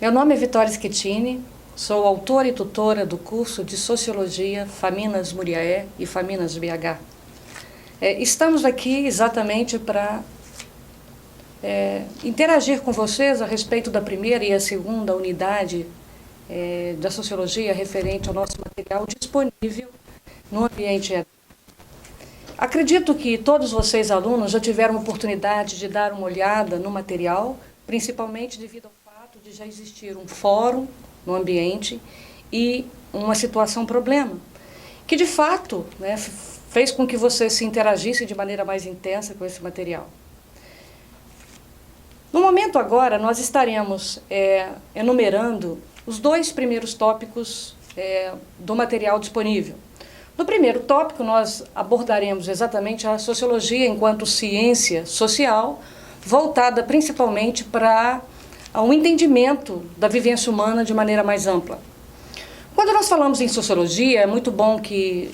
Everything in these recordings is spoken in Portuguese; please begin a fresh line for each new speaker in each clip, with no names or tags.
Meu nome é Vitória Schettini, sou autora e tutora do curso de Sociologia Faminas Muriaé e Faminas BH. Estamos aqui exatamente para interagir com vocês a respeito da primeira e a segunda unidade da Sociologia referente ao nosso material disponível no ambiente EAD. Acredito que todos vocês, alunos, já tiveram oportunidade de dar uma olhada no material, principalmente devido ao fato de já existir um fórum no ambiente e uma situação-problema, que de fato fez com que vocês se interagissem de maneira mais intensa com esse material. No momento agora, nós estaremos enumerando os dois primeiros tópicos do material disponível. No primeiro tópico, nós abordaremos exatamente a sociologia enquanto ciência social, voltada principalmente para o entendimento da vivência humana de maneira mais ampla. Quando nós falamos em sociologia, é muito bom que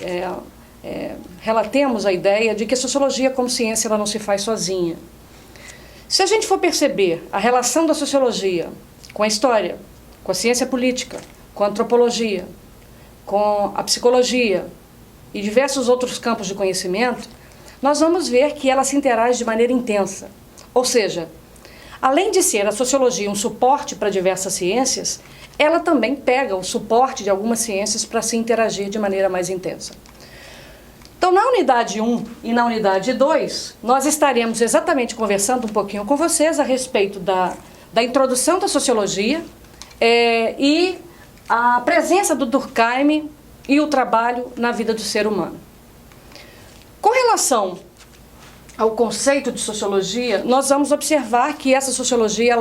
relatemos a ideia de que a sociologia como ciência ela não se faz sozinha. Se a gente for perceber a relação da sociologia com a história, com a ciência política, com a antropologia, com a psicologia e diversos outros campos de conhecimento, nós vamos ver que ela se interage de maneira intensa. Ou seja, além de ser a sociologia um suporte para diversas ciências, ela também pega o suporte de algumas ciências para se interagir de maneira mais intensa. Então, na unidade 1 e na unidade 2, nós estaremos exatamente conversando um pouquinho com vocês a respeito da introdução da sociologia e a presença do Durkheim e o trabalho na vida do ser humano. Com relação ao conceito de sociologia, nós vamos observar que essa sociologia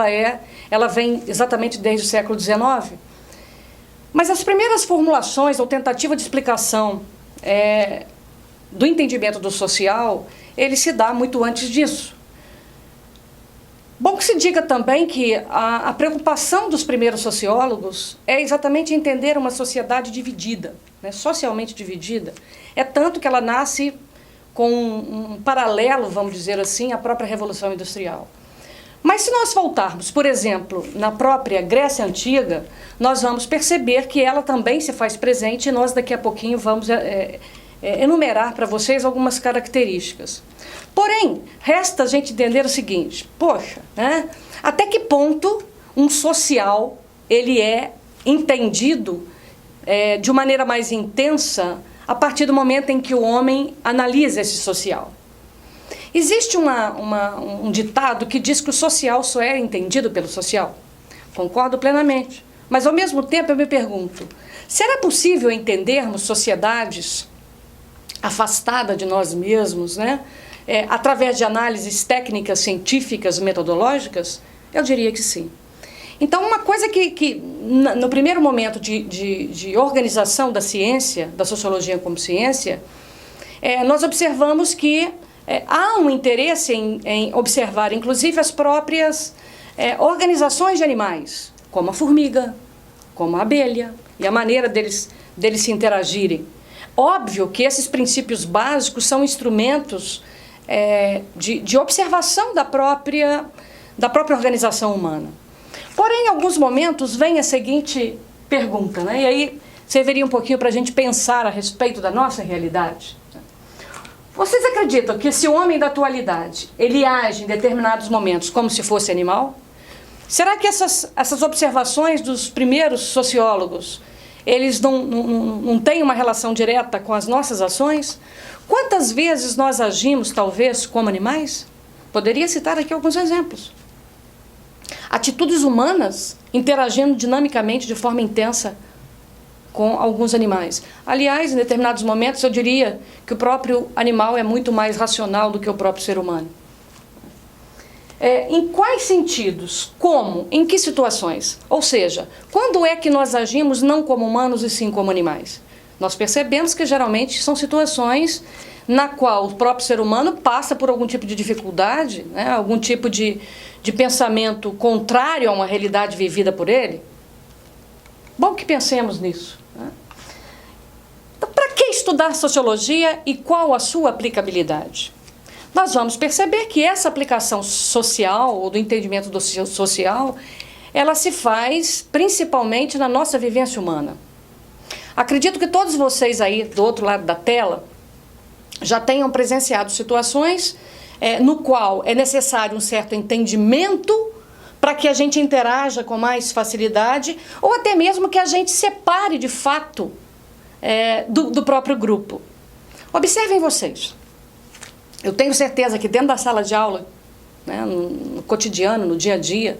ela vem exatamente desde o século XIX, mas as primeiras formulações ou tentativa de explicação do entendimento do social, ele se dá muito antes disso. Bom que se diga também que a preocupação dos primeiros sociólogos é exatamente entender uma sociedade dividida, socialmente dividida. É tanto que ela nasce com um paralelo, vamos dizer assim, à própria Revolução Industrial. Mas se nós voltarmos, por exemplo, na própria Grécia Antiga, nós vamos perceber que ela também se faz presente e nós daqui a pouquinho vamos enumerar para vocês algumas características. Porém, resta a gente entender o seguinte, poxa, até que ponto um social ele é entendido de maneira mais intensa a partir do momento em que o homem analisa esse social. Existe um ditado que diz que o social só é entendido pelo social. Concordo plenamente. Mas, ao mesmo tempo, eu me pergunto, será possível entendermos sociedades afastadas de nós mesmos, através de análises técnicas, científicas, metodológicas? Eu diria que sim. Então, uma coisa que no primeiro momento de organização da ciência, da sociologia como ciência, nós observamos que há um interesse em observar, inclusive, as próprias organizações de animais, como a formiga, como a abelha, e a maneira deles se interagirem. Óbvio que esses princípios básicos são instrumentos de observação da própria organização humana. Porém, em alguns momentos, vem a seguinte pergunta, e aí serviria um pouquinho para a gente pensar a respeito da nossa realidade. Vocês acreditam que esse homem da atualidade, ele age em determinados momentos como se fosse animal? Será que essas observações dos primeiros sociólogos, eles não têm uma relação direta com as nossas ações? Quantas vezes nós agimos, talvez, como animais? Poderia citar aqui alguns exemplos. Atitudes humanas interagindo dinamicamente de forma intensa com alguns animais. Aliás, em determinados momentos, eu diria que o próprio animal é muito mais racional do que o próprio ser humano. Em quais sentidos? Como? Em que situações? Ou seja, quando é que nós agimos não como humanos e sim como animais? Nós percebemos que geralmente são situações na qual o próprio ser humano passa por algum tipo de dificuldade, algum tipo de pensamento contrário a uma realidade vivida por ele. Bom que pensemos nisso. Então, para que estudar sociologia e qual a sua aplicabilidade? Nós vamos perceber que essa aplicação social, ou do entendimento do social, ela se faz principalmente na nossa vivência humana. Acredito que todos vocês aí do outro lado da tela já tenham presenciado situações no qual é necessário um certo entendimento para que a gente interaja com mais facilidade, ou até mesmo que a gente separe de fato do próprio grupo. Observem vocês. Eu tenho certeza que dentro da sala de aula, né, no cotidiano, no dia a dia,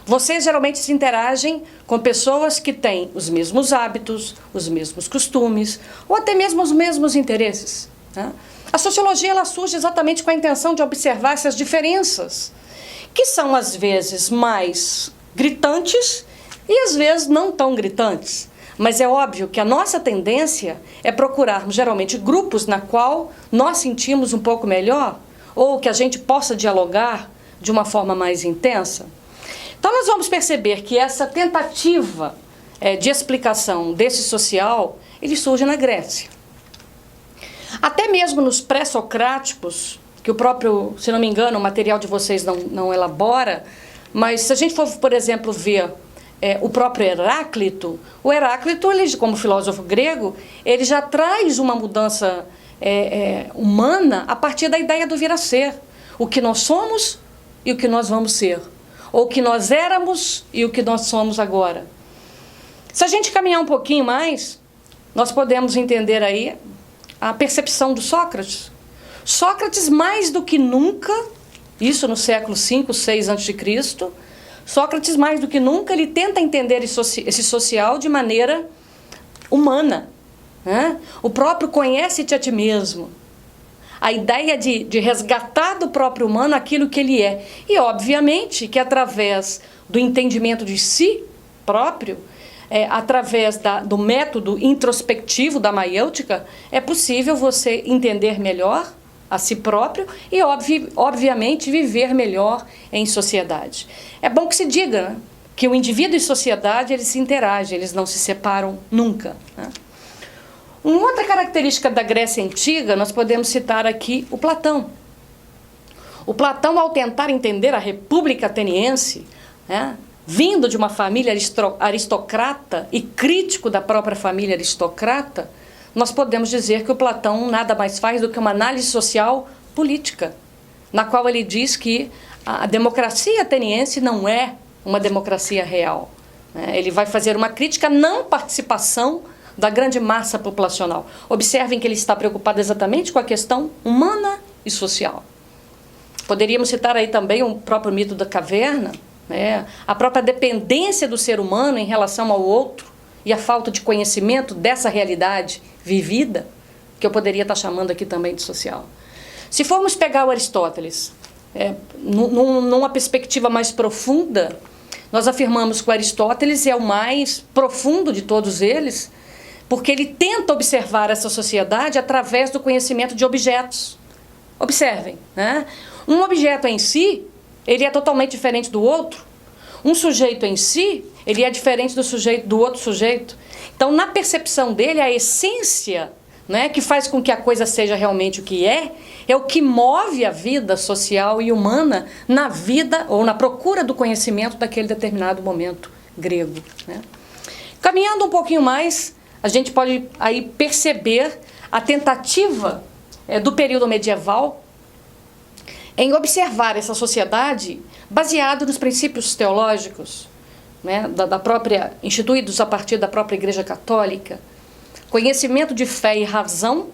vocês geralmente se interagem com pessoas que têm os mesmos hábitos, os mesmos costumes, ou até mesmo os mesmos interesses, né? A sociologia ela surge exatamente com a intenção de observar essas diferenças, que são às vezes mais gritantes e às vezes não tão gritantes. Mas é óbvio que a nossa tendência é procurarmos geralmente grupos na qual nós sentimos um pouco melhor, ou que a gente possa dialogar de uma forma mais intensa. Então nós vamos perceber que essa tentativa de explicação desse social, ele surge na Grécia. Até mesmo nos pré-socráticos, que o próprio, se não me engano, o material de vocês não elabora, mas se a gente for, por exemplo, ver o próprio Heráclito, o Heráclito, ele, como filósofo grego, ele já traz uma mudança humana a partir da ideia do vir a ser. O que nós somos e o que nós vamos ser. Ou o que nós éramos e o que nós somos agora. Se a gente caminhar um pouquinho mais, nós podemos entender aí a percepção do Sócrates. Sócrates, mais do que nunca, isso no século V, VI a.C., Sócrates, mais do que nunca, ele tenta entender esse social de maneira humana, né? O próprio conhece-te a ti mesmo. A ideia de resgatar do próprio humano aquilo que ele é. E, obviamente, que através do entendimento de si próprio, através do método introspectivo da maiêutica, é possível você entender melhor a si próprio e, obviamente, viver melhor em sociedade. É bom que se diga, né, que o indivíduo e sociedade, eles se interagem, eles não se separam nunca, né? Uma outra característica da Grécia Antiga, nós podemos citar aqui o Platão. O Platão, ao tentar entender a República Ateniense, né, vindo de uma família aristocrata e crítico da própria família aristocrata, nós podemos dizer que o Platão nada mais faz do que uma análise social política, na qual ele diz que a democracia ateniense não é uma democracia real, né? Ele vai fazer uma crítica à não participação da grande massa populacional. Observem que ele está preocupado exatamente com a questão humana e social. Poderíamos citar aí também o próprio mito da caverna, né? A própria dependência do ser humano em relação ao outro e a falta de conhecimento dessa realidade vivida, que eu poderia estar chamando aqui também de social. Se formos pegar o Aristóteles, numa perspectiva mais profunda, nós afirmamos que o Aristóteles é o mais profundo de todos eles, porque ele tenta observar essa sociedade através do conhecimento de objetos. Observem, né? Um objeto em si, ele é totalmente diferente do outro. Um sujeito em si, ele é diferente do outro sujeito. Então, na percepção dele, a essência, né, que faz com que a coisa seja realmente o que é o que move a vida social e humana na vida ou na procura do conhecimento daquele determinado momento grego, né? Caminhando um pouquinho mais, a gente pode aí perceber a tentativa do período medieval em observar essa sociedade baseado nos princípios teológicos, né, instituídos a partir da própria Igreja Católica, conhecimento de fé e razão,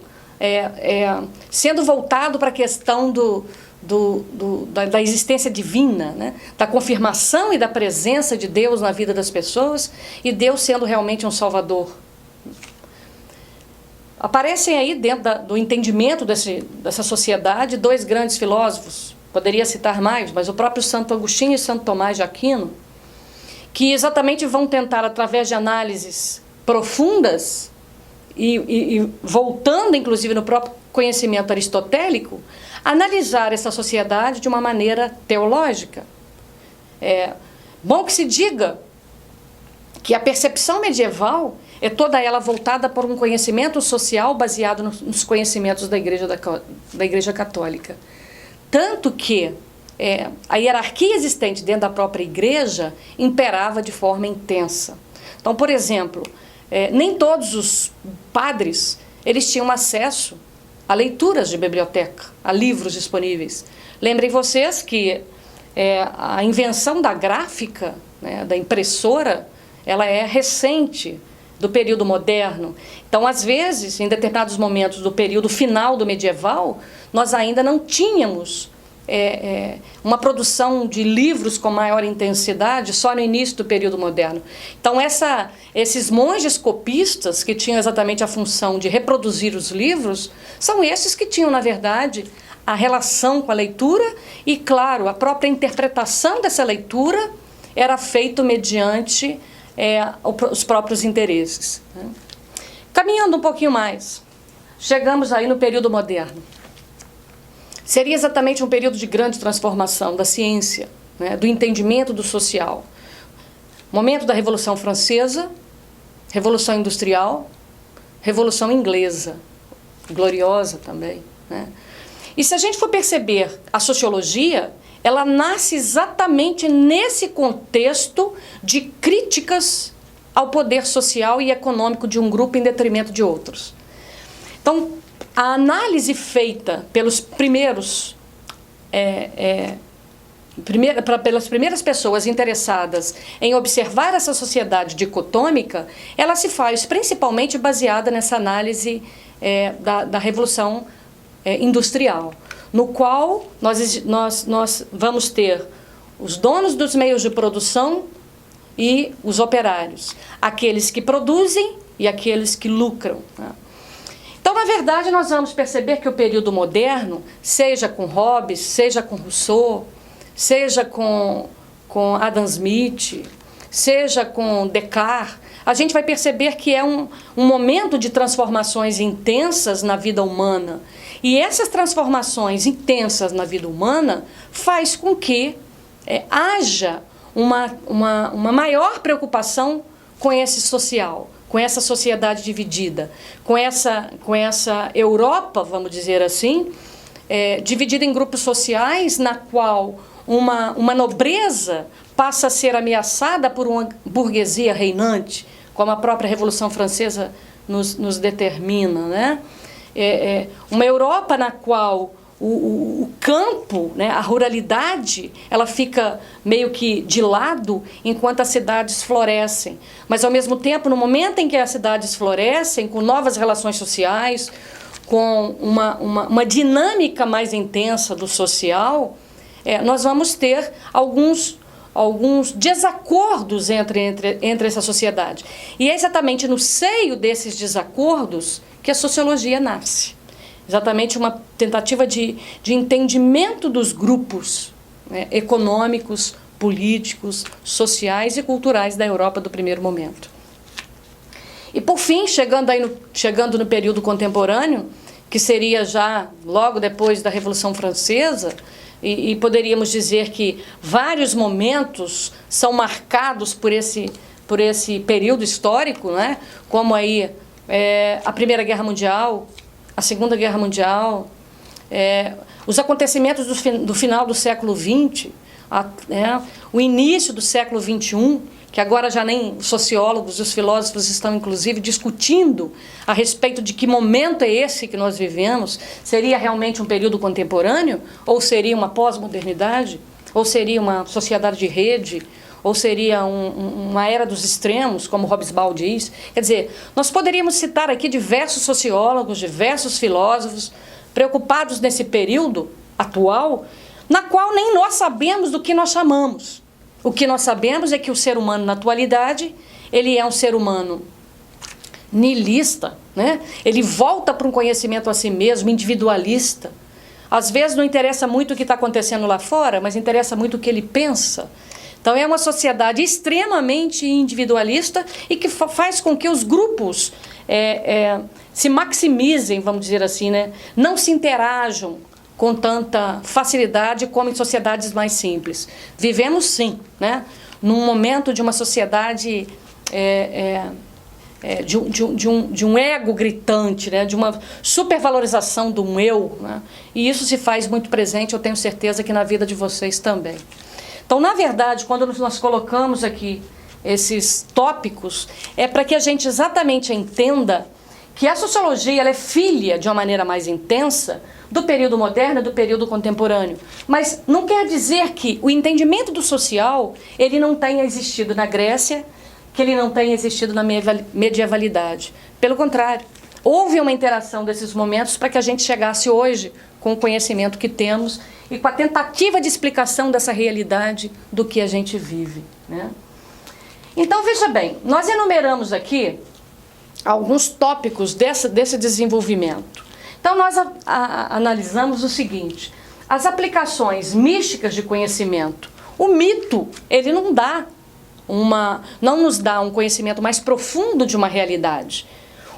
sendo voltado para a questão da existência divina, né, da confirmação e da presença de Deus na vida das pessoas e Deus sendo realmente um salvador. Aparecem aí dentro do entendimento dessa sociedade dois grandes filósofos, poderia citar mais, mas o próprio Santo Agostinho e Santo Tomás de Aquino, que exatamente vão tentar, através de análises profundas e voltando inclusive no próprio conhecimento aristotélico, analisar essa sociedade de uma maneira teológica. Bom que se diga que a percepção medieval é toda ela voltada por um conhecimento social baseado nos conhecimentos da Igreja Católica. Tanto que a hierarquia existente dentro da própria igreja imperava de forma intensa. Então, por exemplo, nem todos os padres eles tinham acesso a leituras de biblioteca, a livros disponíveis. Lembrem vocês que a invenção da gráfica, né, da impressora, ela é recente, do período moderno. Então, às vezes, em determinados momentos do período final do medieval, nós ainda não tínhamos uma produção de livros com maior intensidade só no início do período moderno. Então, esses monges copistas, que tinham exatamente a função de reproduzir os livros, são esses que tinham, na verdade, a relação com a leitura e, claro, a própria interpretação dessa leitura era feita mediante os próprios interesses. Né? Caminhando um pouquinho mais, chegamos aí no período moderno. Seria exatamente um período de grande transformação da ciência, né, do entendimento do social. Momento da Revolução Francesa, Revolução Industrial, Revolução Inglesa, gloriosa também. Né? E se a gente for perceber a sociologia, ela nasce exatamente nesse contexto de críticas ao poder social e econômico de um grupo em detrimento de outros. Então, a análise feita pelas primeiras pessoas interessadas em observar essa sociedade dicotômica, ela se faz principalmente baseada nessa análise da Revolução Industrial, no qual nós vamos ter os donos dos meios de produção e os operários, aqueles que produzem e aqueles que lucram. Né? Então, na verdade, nós vamos perceber que o período moderno, seja com Hobbes, seja com Rousseau, seja com Adam Smith, seja com Descartes, a gente vai perceber que é um momento de transformações intensas na vida humana. E essas transformações intensas na vida humana faz com que haja uma maior preocupação com esse social, com essa sociedade dividida, com essa Europa, vamos dizer assim, dividida em grupos sociais, na qual uma nobreza passa a ser ameaçada por uma burguesia reinante, como a própria Revolução Francesa nos determina, né? Uma Europa na qual o campo, né, a ruralidade, ela fica meio que de lado enquanto as cidades florescem. Mas, ao mesmo tempo, no momento em que as cidades florescem, com novas relações sociais, com uma dinâmica mais intensa do social, nós vamos ter alguns desacordos entre essa sociedade. E é exatamente no seio desses desacordos que a sociologia nasce. Exatamente uma tentativa de entendimento dos grupos, né, econômicos, políticos, sociais e culturais da Europa do primeiro momento. E, por fim, chegando no período contemporâneo, que seria já logo depois da Revolução Francesa, e poderíamos dizer que vários momentos são marcados por esse período histórico, né, como aí a Primeira Guerra Mundial, a Segunda Guerra Mundial, os acontecimentos do final do século XX, o início do século XXI, que agora já nem os sociólogos e os filósofos estão, inclusive, discutindo a respeito de que momento é esse que nós vivemos. Seria realmente um período contemporâneo? Ou seria uma pós-modernidade? Ou seria uma sociedade de rede? Ou seria uma era dos extremos, como Hobsbawm diz? Quer dizer, nós poderíamos citar aqui diversos sociólogos, diversos filósofos, preocupados nesse período atual, na qual nem nós sabemos do que nós chamamos. O que nós sabemos é que o ser humano, na atualidade, ele é um ser humano nihilista, né? Ele volta para um conhecimento a si mesmo, individualista. Às vezes não interessa muito o que está acontecendo lá fora, mas interessa muito o que ele pensa. Então, é uma sociedade extremamente individualista e que faz com que os grupos se maximizem, vamos dizer assim, né? Não se interajam com tanta facilidade como em sociedades mais simples. Vivemos, sim, né, num momento de uma sociedade de um ego gritante, né? De uma supervalorização de um eu, né? E isso se faz muito presente, eu tenho certeza que na vida de vocês também. Então, na verdade, quando nós colocamos aqui esses tópicos, é para que a gente exatamente entenda que a sociologia ela é filha, de uma maneira mais intensa, do período moderno e do período contemporâneo. Mas não quer dizer que o entendimento do social ele não tenha existido na Grécia, que ele não tenha existido na medievalidade. Pelo contrário, houve uma interação desses momentos para que a gente chegasse hoje com o conhecimento que temos e com a tentativa de explicação dessa realidade do que a gente vive, né? Então, veja bem, nós enumeramos aqui alguns tópicos desse desenvolvimento. Então, nós analisamos o seguinte: as aplicações místicas de conhecimento. O mito, ele não nos dá um conhecimento mais profundo de uma realidade.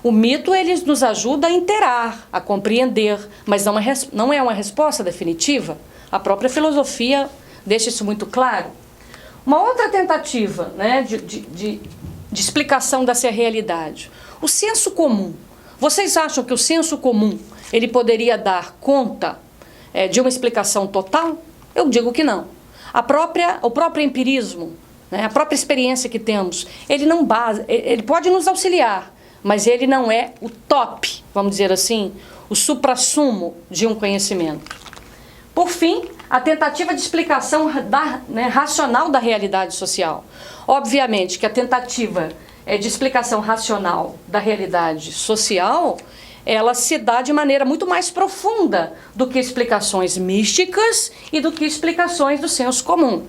O mito, ele nos ajuda a interar, a compreender, mas não é uma resposta definitiva. A própria filosofia deixa isso muito claro. Uma outra tentativa, né, de explicação dessa realidade. O senso comum. Vocês acham que o senso comum ele poderia dar conta de uma explicação total? Eu digo que não. O próprio empirismo, né, a própria experiência que temos, ele pode nos auxiliar, mas ele não é o top, vamos dizer assim, o suprassumo de um conhecimento. Por fim, a tentativa de explicação racional da realidade social. Obviamente que a tentativa de explicação racional da realidade social, ela se dá de maneira muito mais profunda do que explicações místicas e do que explicações do senso comum.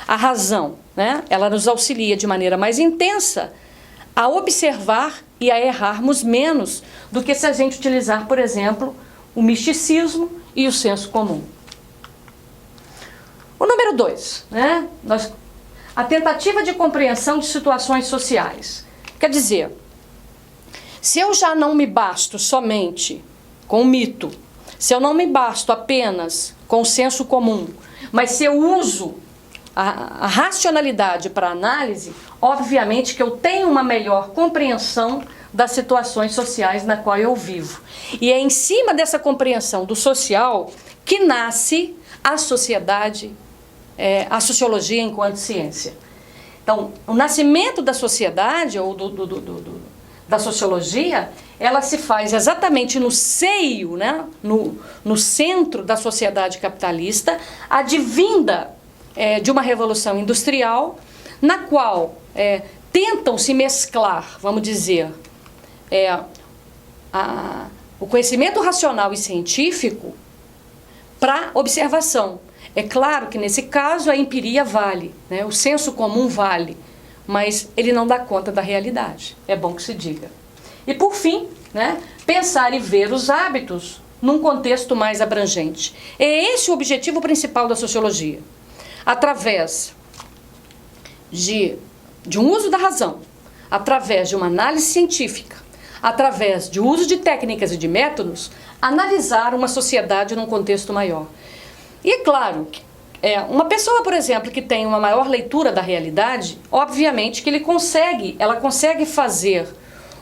A razão, né, ela nos auxilia de maneira mais intensa a observar e a errarmos menos do que se a gente utilizar, por exemplo, o misticismo e o senso comum. O número 2, né, a tentativa de compreensão de situações sociais. Quer dizer, se eu já não me basto somente com o mito, se eu não me basto apenas com o senso comum, mas se eu uso a racionalidade para análise, obviamente que eu tenho uma melhor compreensão das situações sociais na qual eu vivo. E é em cima dessa compreensão do social que nasce a sociedade, a sociologia enquanto ciência. Então, o nascimento da sociedade ou da sociologia, ela se faz exatamente no seio, né, no centro da sociedade capitalista, advinda de uma revolução industrial, na qual tentam se mesclar, vamos dizer, o conhecimento racional e científico para observação. É claro que nesse caso a empiria vale, né? O senso comum vale, mas ele não dá conta da realidade, é bom que se diga. E por fim, né, pensar e ver os hábitos num contexto mais abrangente. É esse o objetivo principal da sociologia. Através de um uso da razão, através de uma análise científica, através de uso de técnicas e de métodos, analisar uma sociedade num contexto maior. E é claro, uma pessoa, por exemplo, que tem uma maior leitura da realidade, obviamente que ela consegue fazer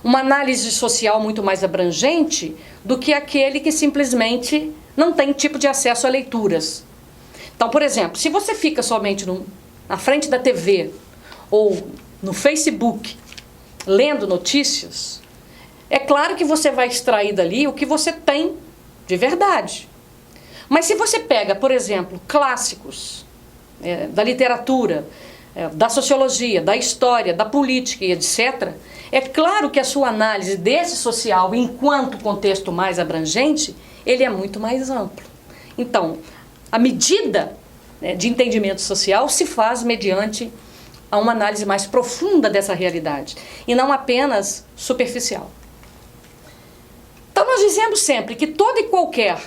uma análise social muito mais abrangente do que aquele que simplesmente não tem tipo de acesso a leituras. Então, por exemplo, se você fica somente na frente da TV ou no Facebook lendo notícias, é claro que você vai extrair dali o que você tem de verdade. Mas se você pega, por exemplo, clássicos da literatura, da sociologia, da história, da política e etc., é claro que a sua análise desse social, enquanto contexto mais abrangente, ele é muito mais amplo. Então, a medida de entendimento social se faz mediante a uma análise mais profunda dessa realidade, e não apenas superficial. Então, nós dizemos sempre que todo e qualquer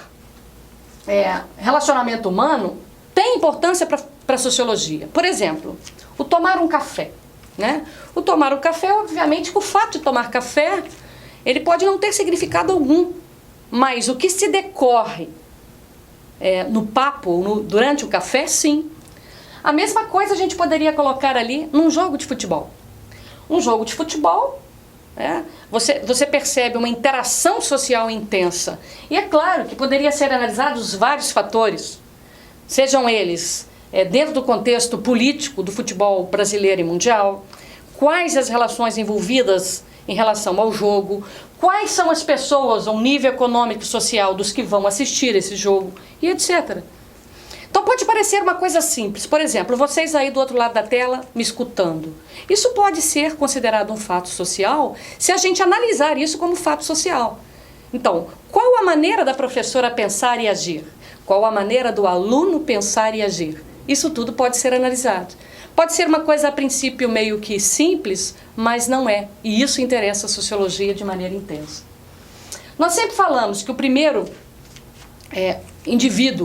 relacionamento humano tem importância para a sociologia. Por exemplo, o tomar um café, né? O tomar um café, obviamente, que o fato de tomar café, ele pode não ter significado algum, mas o que se decorre no papo, durante o café, sim. A mesma coisa a gente poderia colocar ali num jogo de futebol. Um jogo de futebol, Você percebe uma interação social intensa. E é claro que poderia ser analisados vários fatores, sejam eles dentro do contexto político do futebol brasileiro e mundial, quais as relações envolvidas em relação ao jogo, quais são as pessoas, o nível econômico e social dos que vão assistir esse jogo, e etc. Então pode parecer uma coisa simples, por exemplo, vocês aí do outro lado da tela me escutando. Isso pode ser considerado um fato social se a gente analisar isso como fato social. Então, qual a maneira da professora pensar e agir? Qual a maneira do aluno pensar e agir? Isso tudo pode ser analisado. Pode ser uma coisa a princípio meio que simples, mas não é. E isso interessa a sociologia de maneira intensa. Nós sempre falamos que o primeiro indivíduo